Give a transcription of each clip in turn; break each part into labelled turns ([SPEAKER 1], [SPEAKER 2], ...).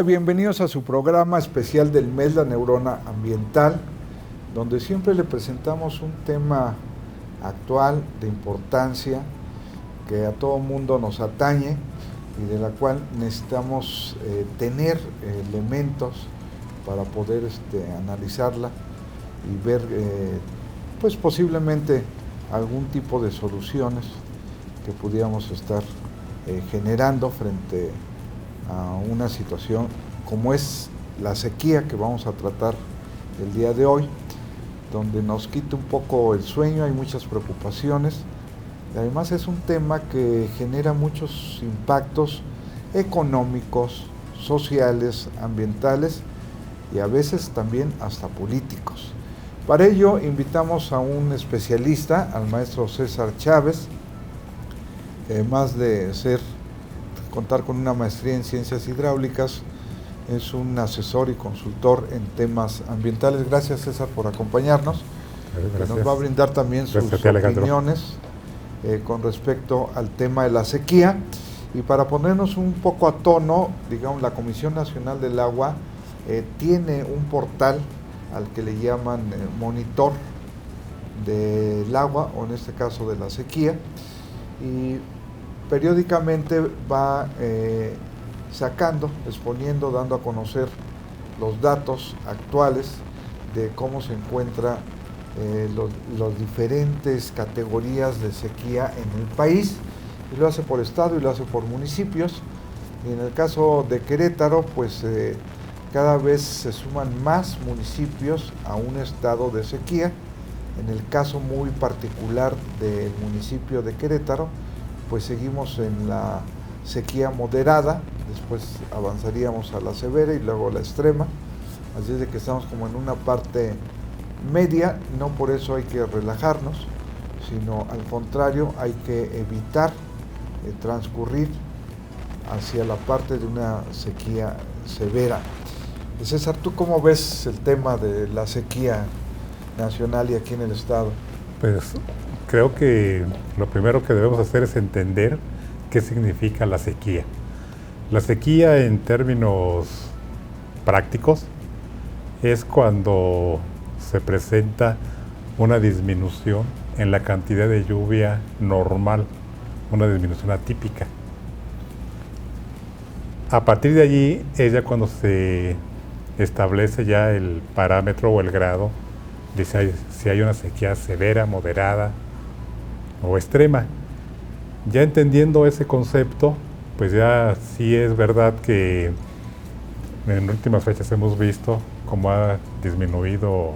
[SPEAKER 1] Bienvenidos a su programa especial del mes, la neurona ambiental, donde siempre le presentamos un tema actual de importancia que a todo mundo nos atañe y de la cual necesitamos tener elementos para poder analizarla y ver pues posiblemente algún tipo de soluciones que pudiéramos estar generando frente a una situación como es la sequía que vamos a tratar el día de hoy, donde nos quita un poco el sueño, hay muchas preocupaciones y además es un tema que genera muchos impactos económicos, sociales, ambientales y a veces también hasta políticos. Para ello invitamos a un especialista, al maestro César Chávez, que además de contar con una maestría en ciencias hidráulicas, es un asesor y consultor en temas ambientales. Gracias, César, por acompañarnos.
[SPEAKER 2] Gracias.
[SPEAKER 1] Que nos va a brindar también sus opiniones con respecto al tema de la sequía. Y para ponernos un poco a tono, digamos, la Comisión Nacional del Agua tiene un portal al que le llaman monitor del agua, o en este caso de la sequía, y periódicamente va exponiendo, dando a conocer los datos actuales de cómo se encuentra las diferentes categorías de sequía en el país, y lo hace por estado y lo hace por municipios. Y en el caso de Querétaro, pues cada vez se suman más municipios a un estado de sequía. En el caso muy particular del municipio de Querétaro, pues seguimos en la sequía moderada, después avanzaríamos a la severa y luego a la extrema, así es de que estamos como en una parte media. No por eso hay que relajarnos, sino al contrario, hay que evitar transcurrir hacia la parte de una sequía severa. César, ¿tú cómo ves el tema de la sequía nacional y aquí en el estado?
[SPEAKER 2] Pues creo que lo primero que debemos hacer es entender qué significa la sequía. La sequía, en términos prácticos, es cuando se presenta una disminución en la cantidad de lluvia normal, una disminución atípica. A partir de allí es ya cuando se establece ya el parámetro o el grado de si hay una sequía severa, moderada o extrema. Ya entendiendo ese concepto, pues ya sí es verdad que en últimas fechas hemos visto cómo ha disminuido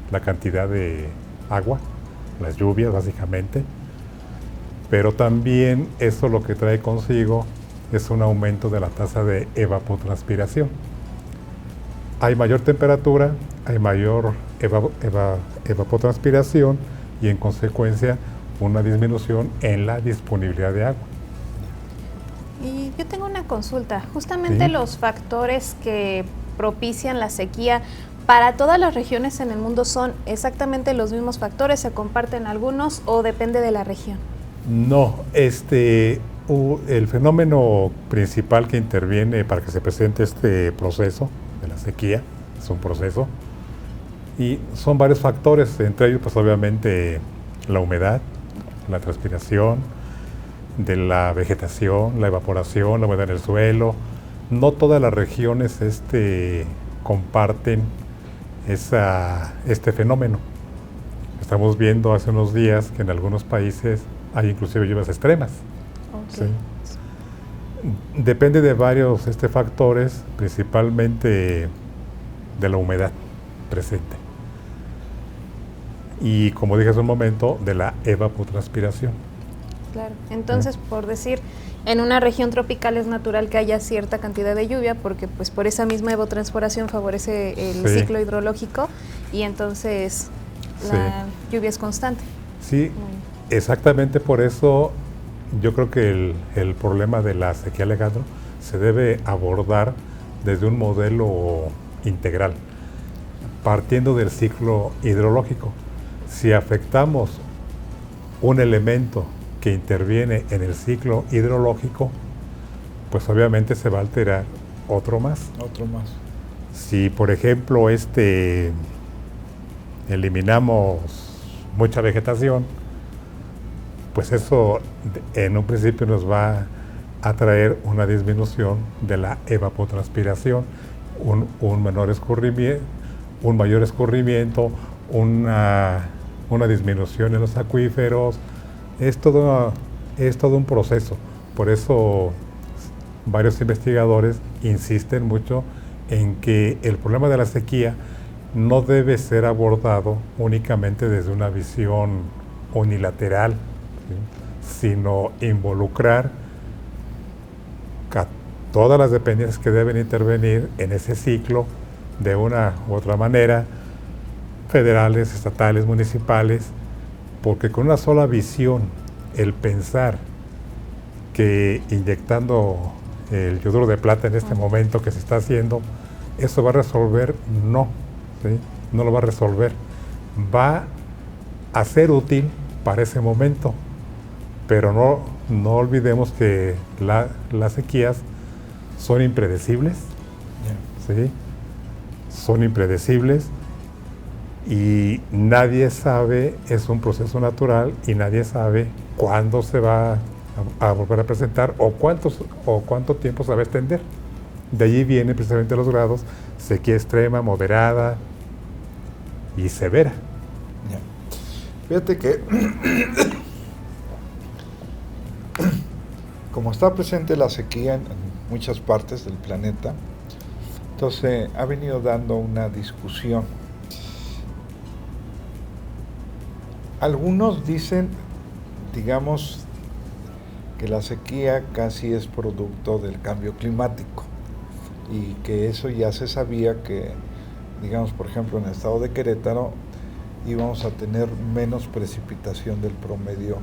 [SPEAKER 2] la cantidad de agua, las lluvias básicamente, pero también eso lo que trae consigo es un aumento de la tasa de evapotranspiración. Hay mayor temperatura, hay mayor evapotranspiración y en consecuencia una disminución en la disponibilidad de agua.
[SPEAKER 3] Y yo tengo una consulta. Justamente ¿sí? Los factores que propician la sequía para todas las regiones en el mundo son exactamente los mismos factores, ¿se comparten algunos o depende de la región?
[SPEAKER 2] No, el fenómeno principal que interviene para que se presente este proceso de la sequía, es un proceso, y son varios factores, entre ellos pues obviamente la humedad, la transpiración, de la vegetación, la evaporación, la humedad en el suelo. No todas las regiones comparten este fenómeno. Estamos viendo hace unos días que en algunos países hay inclusive lluvias extremas.
[SPEAKER 3] Okay.
[SPEAKER 2] ¿Sí? Depende de varios factores, principalmente de la humedad presente. Y como dije hace un momento, de la evapotranspiración.
[SPEAKER 3] Claro, entonces por decir, en una región tropical es natural que haya cierta cantidad de lluvia porque pues por esa misma evapotranspiración favorece el ciclo hidrológico y entonces la lluvia es constante.
[SPEAKER 2] Sí, exactamente por eso yo creo que el problema de la sequía, Alejandro, se debe abordar desde un modelo integral, partiendo del ciclo hidrológico. Si afectamos un elemento que interviene en el ciclo hidrológico, pues obviamente se va a alterar otro más.
[SPEAKER 1] Otro más.
[SPEAKER 2] Si, por ejemplo, eliminamos mucha vegetación, pues eso en un principio nos va a traer una disminución de la evapotranspiración, un menor escurrimiento, un mayor escurrimiento, una disminución en los acuíferos. Es todo un proceso. Por eso varios investigadores insisten mucho en que el problema de la sequía no debe ser abordado únicamente desde una visión unilateral, ¿sí?, sino involucrar a todas las dependencias que deben intervenir en ese ciclo de una u otra manera, federales, estatales, municipales, porque con una sola visión, el pensar que inyectando el yoduro de plata en este momento que se está haciendo, eso va a resolver, no, ¿sí?, no lo va a resolver. Va a ser útil para ese momento, pero no olvidemos que las sequías son impredecibles, ¿sí? Son impredecibles y nadie sabe, es un proceso natural y nadie sabe cuándo se va a volver a presentar o cuánto tiempo se va a extender. De allí vienen precisamente los grados: sequía extrema, moderada y severa.
[SPEAKER 1] Ya. Fíjate que como está presente la sequía en muchas partes del planeta, entonces ha venido dando una discusión. Algunos dicen, digamos, que la sequía casi es producto del cambio climático y que eso ya se sabía que, digamos, por ejemplo, en el estado de Querétaro íbamos a tener menos precipitación del promedio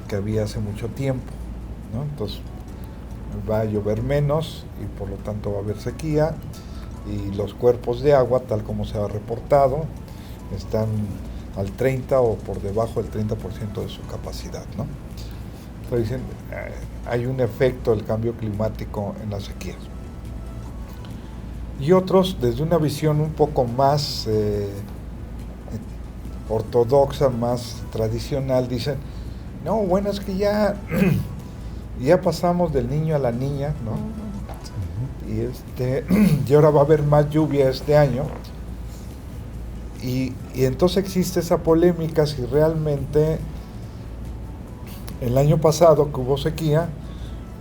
[SPEAKER 1] que había hace mucho tiempo, ¿no? Entonces va a llover menos y por lo tanto va a haber sequía, y los cuerpos de agua, tal como se ha reportado, están al 30 o por debajo del 30% de su capacidad, ¿no? Entonces dicen, hay un efecto del cambio climático en las sequías. Y otros, desde una visión un poco más ortodoxa, más tradicional, dicen, no, bueno, es que ya pasamos del niño a la niña, ¿no? Y ahora va a haber más lluvia este año. Y entonces existe esa polémica si realmente el año pasado que hubo sequía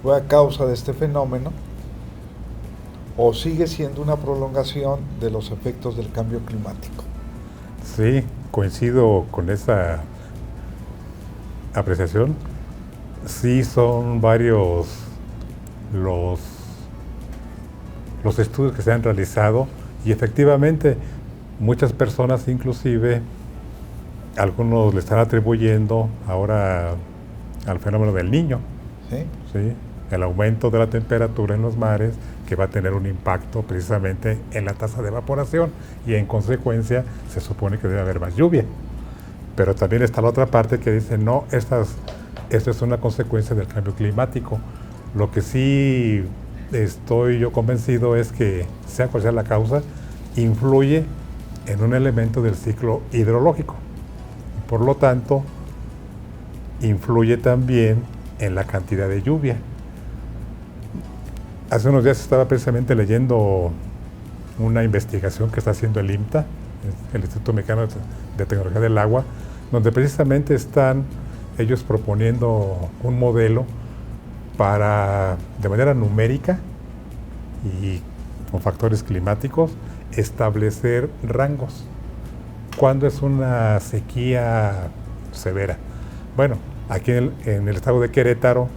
[SPEAKER 1] fue a causa de este fenómeno o sigue siendo una prolongación de los efectos del cambio climático.
[SPEAKER 2] Sí, coincido con esa apreciación. Sí, son varios los estudios que se han realizado y efectivamente muchas personas, inclusive algunos le están atribuyendo ahora al fenómeno del Niño,
[SPEAKER 1] ¿Sí?
[SPEAKER 2] ¿sí?, el aumento de la temperatura en los mares, que va a tener un impacto precisamente en la tasa de evaporación y en consecuencia se supone que debe haber más lluvia. Pero también está la otra parte que dice, no, esto es una consecuencia del cambio climático. Lo que sí estoy yo convencido es que, sea cual sea la causa, influye en un elemento del ciclo hidrológico. Por lo tanto, influye también en la cantidad de lluvia. Hace unos días estaba precisamente leyendo una investigación que está haciendo el IMTA, el Instituto Mexicano de Tecnología del Agua, donde precisamente están ellos proponiendo un modelo para, de manera numérica y con factores climáticos, establecer rangos. ¿Cuándo es una sequía severa? Bueno, aquí en el estado de Querétaro,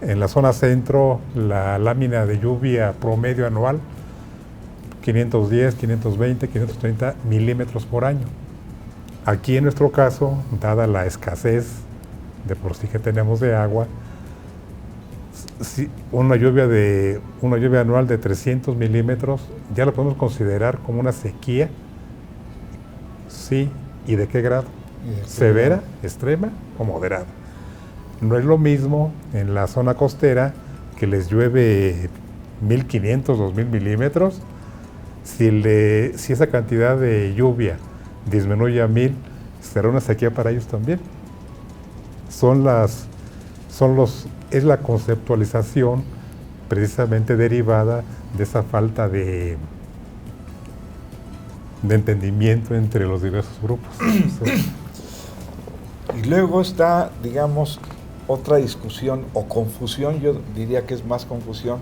[SPEAKER 2] en la zona centro, la lámina de lluvia promedio anual, 510, 520, 530 milímetros por año. Aquí en nuestro caso, dada la escasez de por sí que tenemos de agua, una lluvia anual de 300 milímetros ya lo podemos considerar como una sequía. Sí, ¿y de qué grado? ¿Severa, extrema o moderada? No es lo mismo en la zona costera, que les llueve 1,500, 2,000 milímetros. Si esa cantidad de lluvia disminuye a 1,000, será una sequía para ellos también. Es la conceptualización precisamente derivada de esa falta de entendimiento entre los diversos grupos. Sí.
[SPEAKER 1] Y luego está, digamos, otra discusión o confusión, yo diría que es más confusión,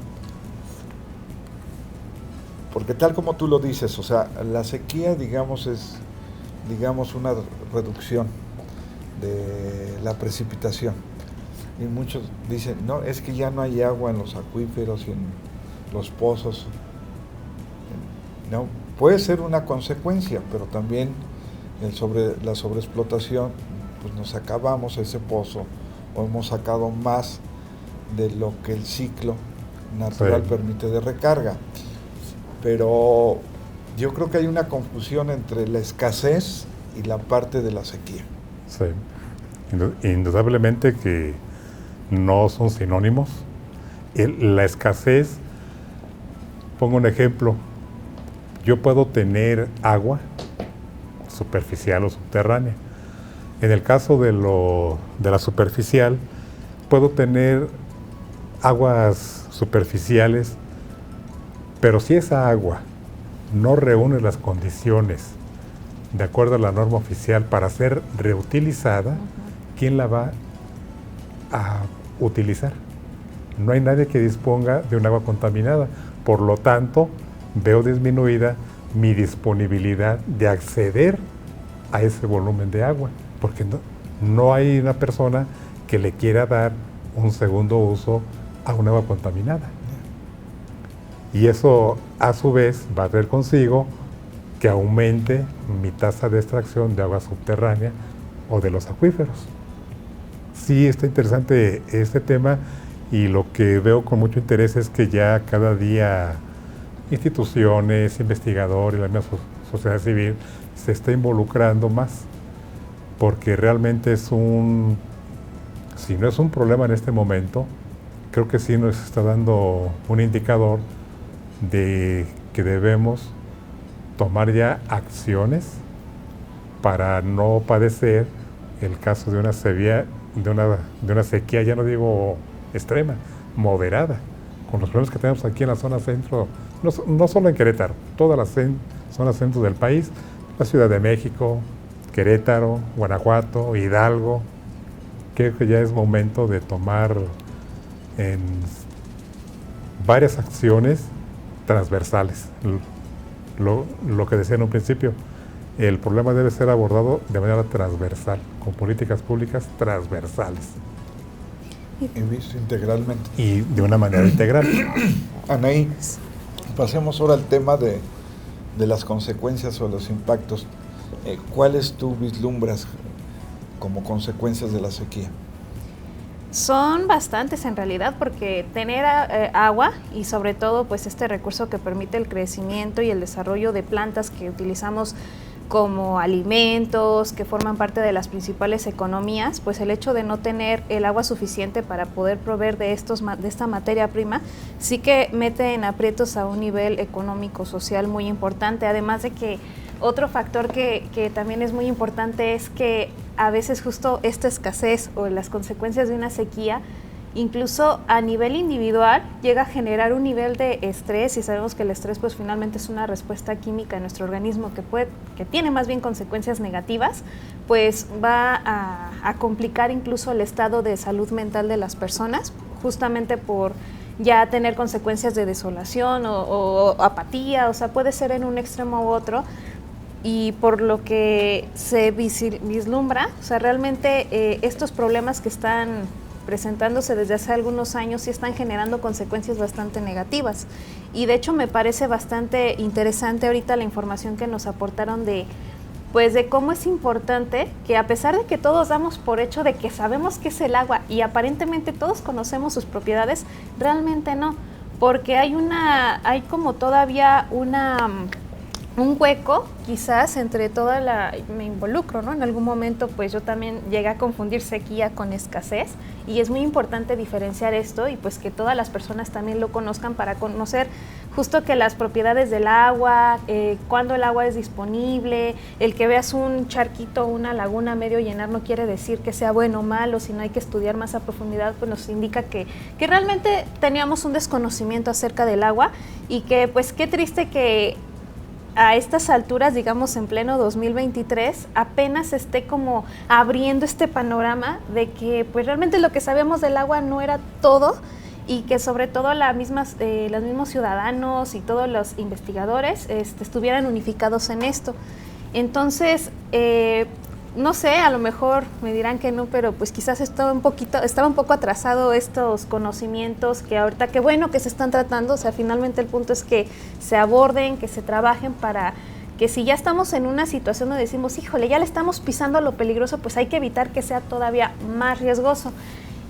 [SPEAKER 1] porque tal como tú lo dices, o sea, la sequía, digamos, es, digamos, una reducción de la precipitación. Y muchos dicen, no, es que ya no hay agua en los acuíferos y en los pozos. No, puede ser una consecuencia, pero también la sobreexplotación, pues nos acabamos ese pozo o hemos sacado más de lo que el ciclo natural permite de recarga. Pero yo creo que hay una confusión entre la escasez y la parte de la sequía.
[SPEAKER 2] Sí, indudablemente que no son sinónimos. La escasez, pongo un ejemplo, yo puedo tener agua superficial o subterránea. En el caso de la superficial, puedo tener aguas superficiales, pero si esa agua no reúne las condiciones de acuerdo a la norma oficial para ser reutilizada, ¿quién la va a utilizar? No hay nadie que disponga de un agua contaminada. Por lo tanto, veo disminuida mi disponibilidad de acceder a ese volumen de agua, porque no hay una persona que le quiera dar un segundo uso a un agua contaminada. Y eso, a su vez, va a traer consigo que aumente mi tasa de extracción de agua subterránea o de los acuíferos. Sí, está interesante este tema, y lo que veo con mucho interés es que ya cada día instituciones, investigadores, la misma sociedad civil se está involucrando más, porque realmente si no es un problema en este momento, creo que sí nos está dando un indicador de que debemos tomar ya acciones para no padecer el caso de una sequía, ya no digo extrema, moderada, con los problemas que tenemos aquí en la zona centro, no solo en Querétaro, todas las zonas centro del país, la Ciudad de México, Querétaro, Guanajuato, Hidalgo. Creo que ya es momento de tomar varias acciones transversales. Lo que decía en un principio, el problema debe ser abordado de manera transversal, con políticas públicas transversales.
[SPEAKER 1] Y visto integralmente.
[SPEAKER 2] Y de una manera integral.
[SPEAKER 1] Anaí, pasemos ahora al tema de las consecuencias o los impactos. ¿Cuáles tú vislumbras como consecuencias de la sequía?
[SPEAKER 3] Son bastantes en realidad, porque tener agua y sobre todo pues este recurso que permite el crecimiento y el desarrollo de plantas que utilizamos como alimentos, que forman parte de las principales economías, pues el hecho de no tener el agua suficiente para poder proveer de esta materia prima, sí que mete en aprietos a un nivel económico, social muy importante. Además de que otro factor que también es muy importante es que a veces justo esta escasez o las consecuencias de una sequía, incluso a nivel individual, llega a generar un nivel de estrés, y sabemos que el estrés pues finalmente es una respuesta química en nuestro organismo que tiene más bien consecuencias negativas, pues va a complicar incluso el estado de salud mental de las personas, justamente por ya tener consecuencias de desolación o apatía, o sea, puede ser en un extremo u otro. Y por lo que se vislumbra, o sea, realmente estos problemas que están presentándose desde hace algunos años sí están generando consecuencias bastante negativas. Y de hecho me parece bastante interesante ahorita la información que nos aportaron de cómo es importante que, a pesar de que todos damos por hecho de que sabemos qué es el agua y aparentemente todos conocemos sus propiedades, realmente no, porque hay como todavía una un hueco quizás entre toda me involucro, ¿no? En algún momento pues yo también llegué a confundir sequía con escasez y es muy importante diferenciar esto y pues que todas las personas también lo conozcan para conocer justo que las propiedades del agua, cuándo el agua es disponible, el que veas un charquito o una laguna medio llenar no quiere decir que sea bueno o malo, sino hay que estudiar más a profundidad, pues nos indica que realmente teníamos un desconocimiento acerca del agua y que pues qué triste que a estas alturas, digamos en pleno 2023, apenas esté como abriendo este panorama de que pues realmente lo que sabíamos del agua no era todo y que sobre todo los mismos ciudadanos y todos los investigadores estuvieran unificados en esto. Entonces, no sé, a lo mejor me dirán que no, pero pues quizás estaba un poco atrasado estos conocimientos que ahorita, qué bueno que se están tratando, o sea, finalmente el punto es que se aborden, que se trabajen para que si ya estamos en una situación donde decimos, híjole, ya le estamos pisando a lo peligroso, pues hay que evitar que sea todavía más riesgoso.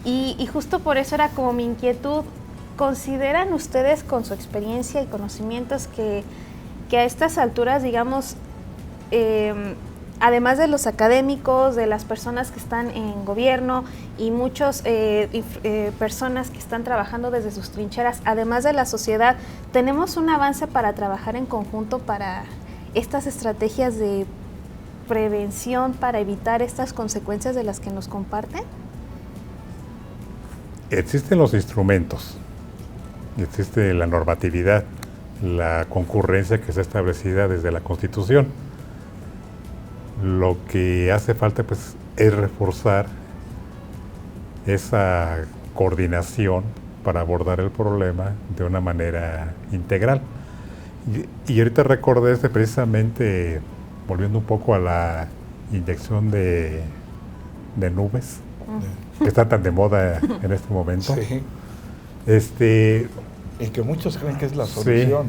[SPEAKER 3] Y justo por eso era como mi inquietud, ¿consideran ustedes con su experiencia y conocimientos que a estas alturas, digamos, además de los académicos, de las personas que están en gobierno y muchas personas que están trabajando desde sus trincheras, además de la sociedad, tenemos un avance para trabajar en conjunto para estas estrategias de prevención, para evitar estas consecuencias de las que nos comparten?
[SPEAKER 2] Existen los instrumentos, existe la normatividad, la concurrencia que está establecida desde la Constitución. Lo que hace falta pues es reforzar esa coordinación para abordar el problema de una manera integral. Y ahorita recordé precisamente, volviendo un poco a la inyección de nubes, que está tan de moda en este momento.
[SPEAKER 1] Sí. Y que muchos creen que es la solución.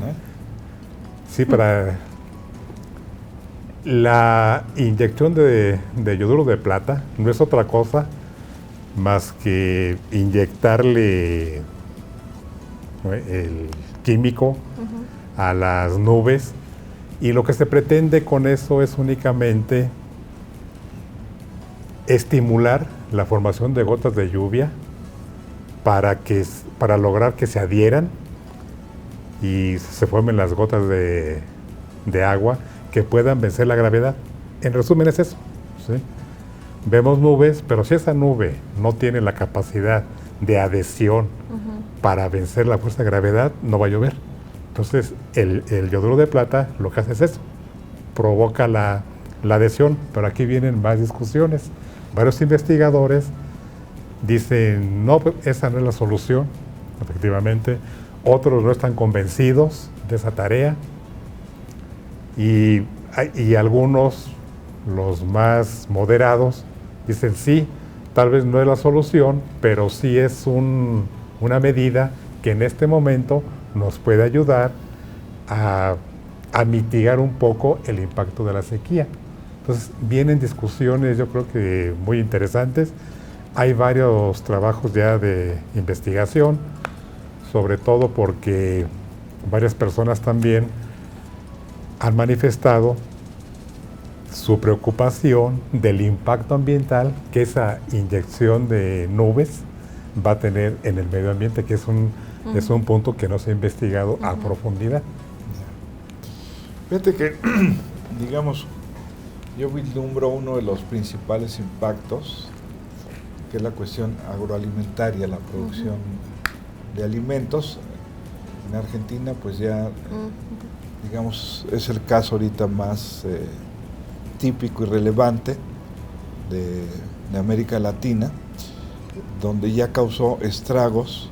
[SPEAKER 2] Sí, para la inyección de yoduro de plata no es otra cosa más que inyectarle el químico a las nubes, y lo que se pretende con eso es únicamente estimular la formación de gotas de lluvia para lograr que se adhieran y se formen las gotas de agua que puedan vencer la gravedad. En resumen es eso, ¿sí? Vemos nubes, pero si esa nube no tiene la capacidad de adhesión para vencer la fuerza de gravedad, no va a llover. Entonces el yoduro de plata lo que hace es eso, provoca la adhesión, pero aquí vienen más discusiones. Varios investigadores dicen, no, esa no es la solución, efectivamente. Otros no están convencidos de esa tarea. Y algunos, los más moderados, dicen, sí, tal vez no es la solución, pero sí es una medida que en este momento nos puede ayudar a mitigar un poco el impacto de la sequía. Entonces vienen discusiones, yo creo que muy interesantes. Hay varios trabajos ya de investigación, sobre todo porque varias personas también han manifestado su preocupación del impacto ambiental que esa inyección de nubes va a tener en el medio ambiente, que es un punto que no se ha investigado a profundidad.
[SPEAKER 1] Fíjate que, digamos, yo vislumbro uno de los principales impactos, que es la cuestión agroalimentaria, la producción de alimentos. En Argentina, pues ya, digamos, es el caso ahorita más típico y relevante de América Latina, donde ya causó estragos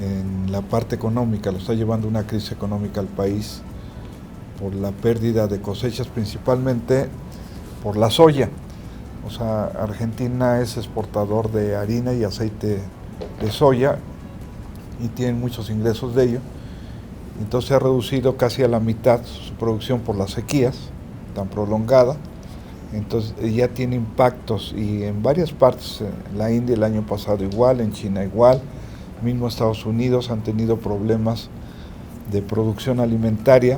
[SPEAKER 1] en la parte económica, lo está llevando una crisis económica al país por la pérdida de cosechas, principalmente por la soya. O sea, Argentina es exportador de harina y aceite de soya y tienen muchos ingresos de ello. Entonces se ha reducido casi a la mitad su producción por las sequías tan prolongada. Entonces ya tiene impactos, y en varias partes, en la India el año pasado igual, en China igual, mismo Estados Unidos han tenido problemas de producción alimentaria,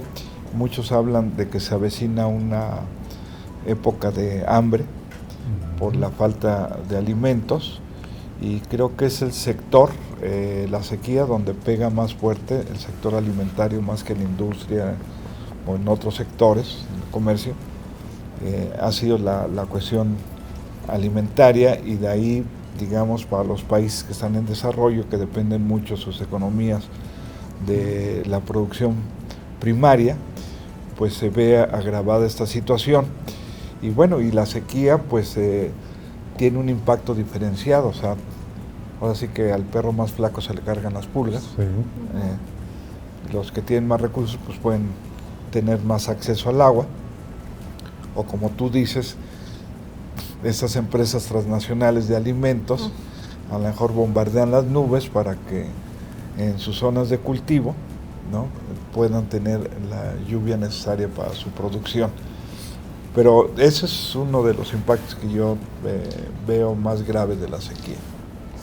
[SPEAKER 1] muchos hablan de que se avecina una época de hambre por la falta de alimentos, y creo que es el sector, la sequía, donde pega más fuerte el sector alimentario más que la industria o en otros sectores, en el comercio. Ha sido la cuestión alimentaria, y de ahí, digamos, para los países que están en desarrollo, que dependen mucho sus economías de la producción primaria, pues se ve agravada esta situación. Y bueno, y la sequía pues tiene un impacto diferenciado, o sea, ahora sí que al perro más flaco se le cargan las pulgas.
[SPEAKER 2] Sí.
[SPEAKER 1] Los que tienen más recursos pues pueden tener más acceso al agua, o como tú dices, esas empresas transnacionales de alimentos a lo mejor bombardean las nubes para que en sus zonas de cultivo, ¿no?, puedan tener la lluvia necesaria para su producción. Pero ese es uno de los impactos que yo veo más graves de la sequía.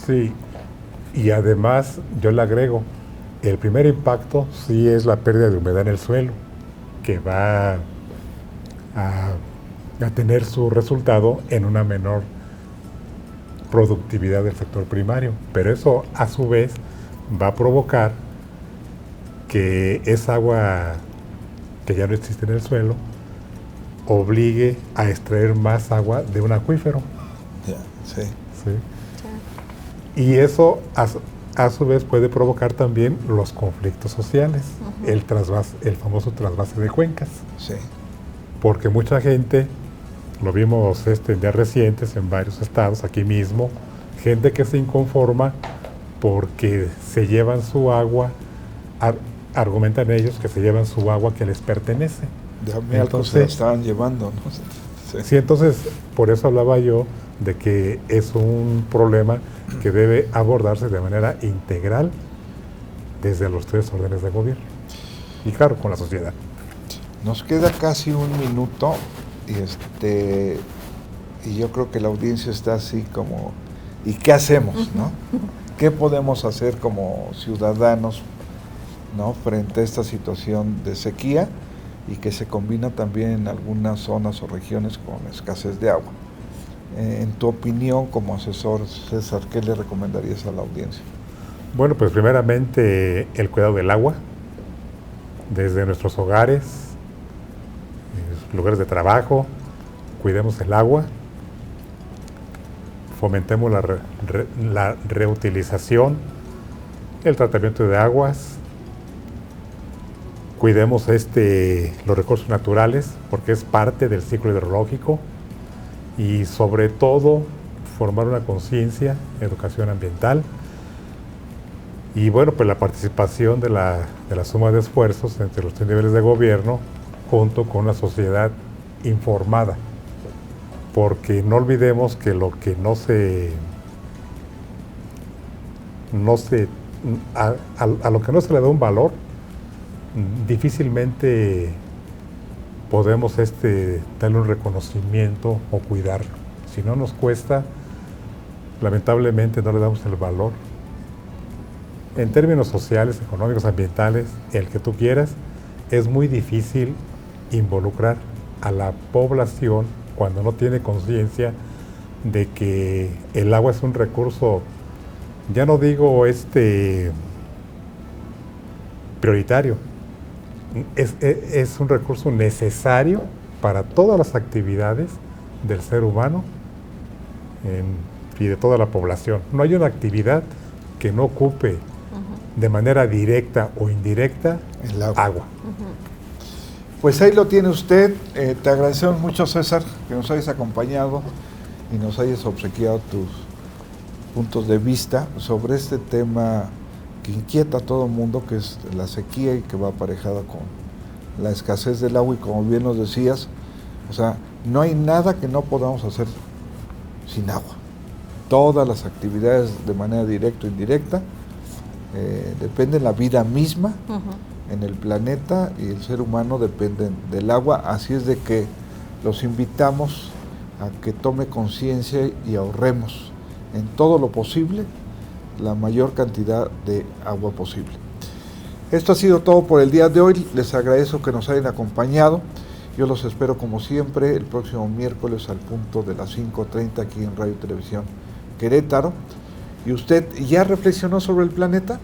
[SPEAKER 2] Sí, y además yo le agrego, el primer impacto sí es la pérdida de humedad en el suelo, que va a tener su resultado en una menor productividad del sector primario, pero eso a su vez va a provocar que esa agua que ya no existe en el suelo obligue a extraer más agua de un acuífero.
[SPEAKER 1] Sí.
[SPEAKER 2] ¿Sí? Y eso a su vez puede provocar también los conflictos sociales, el famoso trasvase de cuencas.
[SPEAKER 1] Sí.
[SPEAKER 2] Porque mucha gente, lo vimos en días recientes en varios estados, aquí mismo, gente que se inconforma porque se llevan su agua, argumentan ellos que se llevan su agua que les pertenece.
[SPEAKER 1] De algo se la estaban llevando, ¿no? Sí.
[SPEAKER 2] Sí, entonces por eso hablaba yo de que es un problema que debe abordarse de manera integral desde los 3 órdenes de gobierno y claro, con la sociedad.
[SPEAKER 1] Nos queda casi un minuto y yo creo que la audiencia está así como, ¿y qué hacemos, no? ¿Qué podemos hacer como ciudadanos, ¿no?, frente a esta situación de sequía y que se combina también en algunas zonas o regiones con escasez de agua? En tu opinión como asesor, César, ¿qué le recomendarías a la audiencia?
[SPEAKER 2] Bueno, pues primeramente el cuidado del agua, desde nuestros hogares, lugares de trabajo, cuidemos el agua, fomentemos la reutilización, el tratamiento de aguas, cuidemos los recursos naturales porque es parte del ciclo hidrológico, y sobre todo formar una conciencia, educación ambiental, y bueno, pues la participación de la suma de esfuerzos entre los 3 niveles de gobierno junto con una sociedad informada, porque no olvidemos que lo que a lo que no se le da un valor, difícilmente podemos darle un reconocimiento o cuidar. Si no nos cuesta, lamentablemente no le damos el valor. En términos sociales, económicos, ambientales, el que tú quieras, es muy difícil involucrar a la población cuando no tiene conciencia de que el agua es un recurso, ya no digo prioritario, es un recurso necesario para todas las actividades del ser humano y de toda la población. No hay una actividad que no ocupe de manera directa o indirecta
[SPEAKER 1] el
[SPEAKER 2] agua.
[SPEAKER 1] Pues ahí lo tiene usted. Te agradecemos mucho, César, que nos hayas acompañado y nos hayas obsequiado tus puntos de vista sobre este tema que inquieta a todo el mundo, que es la sequía y que va aparejada con la escasez del agua. Y como bien nos decías, o sea, no hay nada que no podamos hacer sin agua. Todas las actividades de manera directa o indirecta dependen de la vida misma en el planeta, y el ser humano depende del agua. Así es de que los invitamos a que tome conciencia y ahorremos en todo lo posible la mayor cantidad de agua posible. Esto ha sido todo por el día de hoy. Les agradezco que nos hayan acompañado. Yo los espero como siempre el próximo miércoles al punto de las 5:30 aquí en Radio Televisión Querétaro. ¿Y usted ya reflexionó sobre el planeta?